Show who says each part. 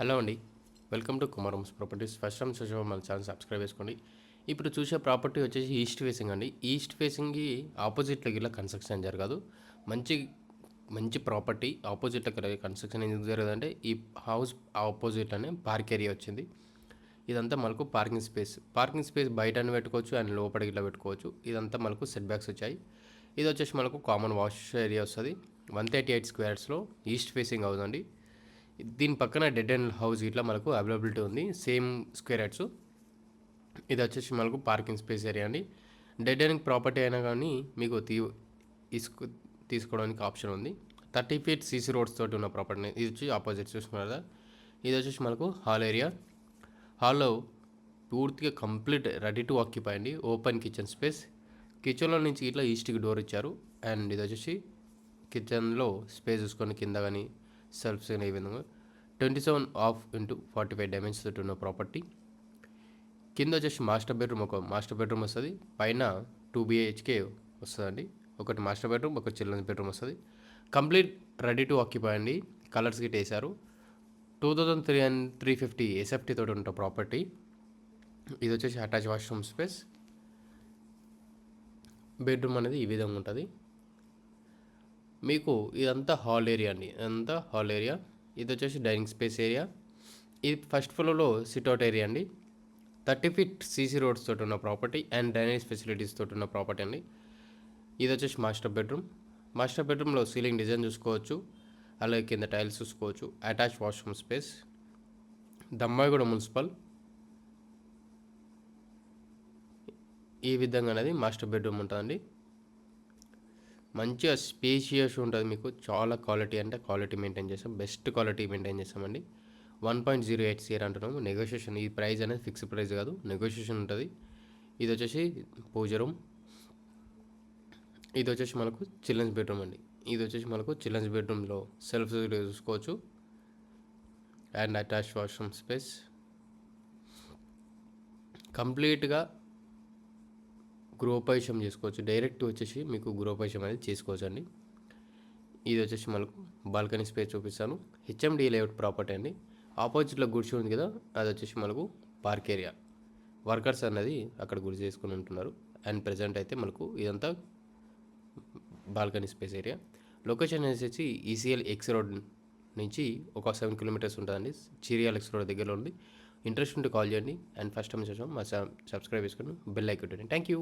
Speaker 1: Hello అండి. Welcome to Kumaram's properties. First time చూసే మన ఛానల్ సబ్స్క్రైబ్ చేసుకోండి. ఇప్పుడు చూసే ప్రాపర్టీ వచ్చేసి ఈస్ట్ ఫేసింగ్ అండి. ఈస్ట్ ఫేసింగ్‌కి ఆపోజిట్‌లో గిట్ల కన్‌స్ట్రక్షన్ జరగదు. మంచి మంచి ప్రాపర్టీ ఆపోజిట్‌లో కన్‌స్ట్రక్షన్ ఎందుకు జరగదంటే ఈ హౌస్ ఆపోజిట్‌లోనే పార్క్ ఏరియా వచ్చింది. ఇదంతా మనకు పార్కింగ్ స్పేస్. పార్కింగ్ స్పేస్ బయటన పెట్టుకోవచ్చు అండ్ లోపల గిట్ల పెట్టుకోవచ్చు. ఇదంతా మనకు సెట్ బ్యాక్స్ వచ్చాయి. ఇది వచ్చేసి మనకు కామన్ వాష్ ఏరియా వస్తది. 138 స్క్వేర్స్‌లో ఈస్ట్ ఫేసింగ్ హౌస్ అండి. దీని పక్కన డెడ్ అండ్ హౌస్ ఇట్లా మనకు అవైలబిలిటీ ఉంది. Same square yards. ఇది వచ్చేసి మనకు పార్కింగ్ స్పేస్ ఏరియా అండి. డెడ్ అండ్ ప్రాపర్టీ అయినా కానీ మీకు తీసుకు తీసుకోవడానికి ఆప్షన్ ఉంది. 30 ఫీట్ సీసీ రోడ్స్ తోటి ఉన్న ప్రాపర్టీ. ఇది వచ్చి ఆపోజిట్ చూసుకున్నారు కదా. ఇది వచ్చేసి మనకు హాల్ ఏరియా. హాల్లో పూర్తిగా కంప్లీట్ రెడీ టు ఆక్యుపై అండి. Open kitchen space. కిచెన్లో నుంచి ఇట్లా ఈస్ట్కి డోర్ ఇచ్చారు. అండ్ ఇది వచ్చేసి కిచెన్లో స్పేస్ చూసుకొని కింద కానీ సెల్ఫ్స్ కానీ ఈ విధంగా 27 ఆఫ్ ఇంటూ 45 డైమెన్షన్స్ తోటి ఉన్న ప్రాపర్టీ. కింద వచ్చేసి మాస్టర్ బెడ్రూమ్ వస్తుంది. పైన 2 BHK వస్తుందండి. ఒకటి మాస్టర్ బెడ్రూమ్, ఒక చిల్డ్రన్స్ బెడ్రూమ్ వస్తుంది. కంప్లీట్ రెడీ టు ఆక్యుపై అండి. కలర్స్ గిట్ వేశారు. 2350 ఎస్ఎఫ్టీ తోటి ఉన్న ప్రాపర్టీ. ఇది వచ్చేసి అటాచ్ వాష్రూమ్ స్పేస్. బెడ్రూమ్ అనేది ఈ విధంగా ఉంటుంది. మీకు ఇదంతా హాల్ ఏరియా అండి. ఇదంతా హాల్ ఏరియా. ఇది వచ్చేసి డైనింగ్ స్పేస్ ఏరియా. ఇది ఫస్ట్ ఫ్లోర్లో సిట్అవుట్ ఏరియా అండి. 30 ఫీట్ సీసీ రోడ్స్ తోటి ఉన్న ప్రాపర్టీ అండ్ డ్రైనేజ్ ఫెసిలిటీస్ తోటి ఉన్న ప్రాపర్టీ అండి. ఇది వచ్చేసి మాస్టర్ బెడ్రూమ్. మాస్టర్ బెడ్రూమ్లో సీలింగ్ డిజైన్ చూసుకోవచ్చు. అలాగే కింద టైల్స్ చూసుకోవచ్చు. Attach washroom space. Dammaiguda municipal. ఈ విధంగా అనేది మాస్టర్ బెడ్రూమ్ ఉంటుందండి. మంచిగా స్పేషియస్ ఉంటుంది. మీకు చాలా క్వాలిటీ అంటే క్వాలిటీ మెయింటైన్ చేస్తాం. బెస్ట్ క్వాలిటీ మెయింటైన్ చేస్తామండి. 1.08 CR అంటున్నాము. నెగోషియేషన్, ఈ ప్రైస్ అనేది ఫిక్స్డ్ ప్రైస్ కాదు, నెగోషియేషన్ ఉంటుంది. ఇది వచ్చేసి పూజ రూమ్. ఇది వచ్చేసి మనకు చిల్డ్రన్స్ బెడ్రూమ్ అండి. ఇది వచ్చేసి మనకు చిల్డ్రన్స్ బెడ్రూమ్లో సెల్ఫ్ చూసుకోవచ్చు అండ్ అటాచ్ వాష్రూమ్ స్పేస్. కంప్లీట్గా గృహప్రవేశం చేసుకోవచ్చు. డైరెక్ట్ వచ్చేసి మీకు గృహప్రవేశం అనేది చేసుకోవచ్చు అండి. ఇది వచ్చేసి మనకు బాల్కనీ స్పేస్ చూపిస్తాను. హెచ్ఎండి లేఅవుట్ ప్రాపర్టీ అండి. ఆపోజిట్లో గుడిసి ఉంది కదా, అది వచ్చేసి మనకు పార్క్ ఏరియా. వర్కర్స్ అనేది అక్కడ గుడి చేసుకుని ఉంటున్నారు. అండ్ ప్రజెంట్ అయితే మనకు ఇదంతా బాల్కనీ స్పేస్ ఏరియా. లొకేషన్ వచ్చేసి ఈసీఎల్ ఎక్స్ రోడ్ నుంచి ఒక 7 కిలోమీటర్స్ ఉంటుందండి. చీరియాల్ ఎక్స్ రోడ్ దగ్గరలో ఉంది. ఇంట్రెస్ట్ ఉంటే కాల్ చేయండి. అండ్ ఫస్ట్ టైం చూసాం మా సబ్స్క్రైబ్ చేసుకుని బెల్ ఐకాన్. Thank you.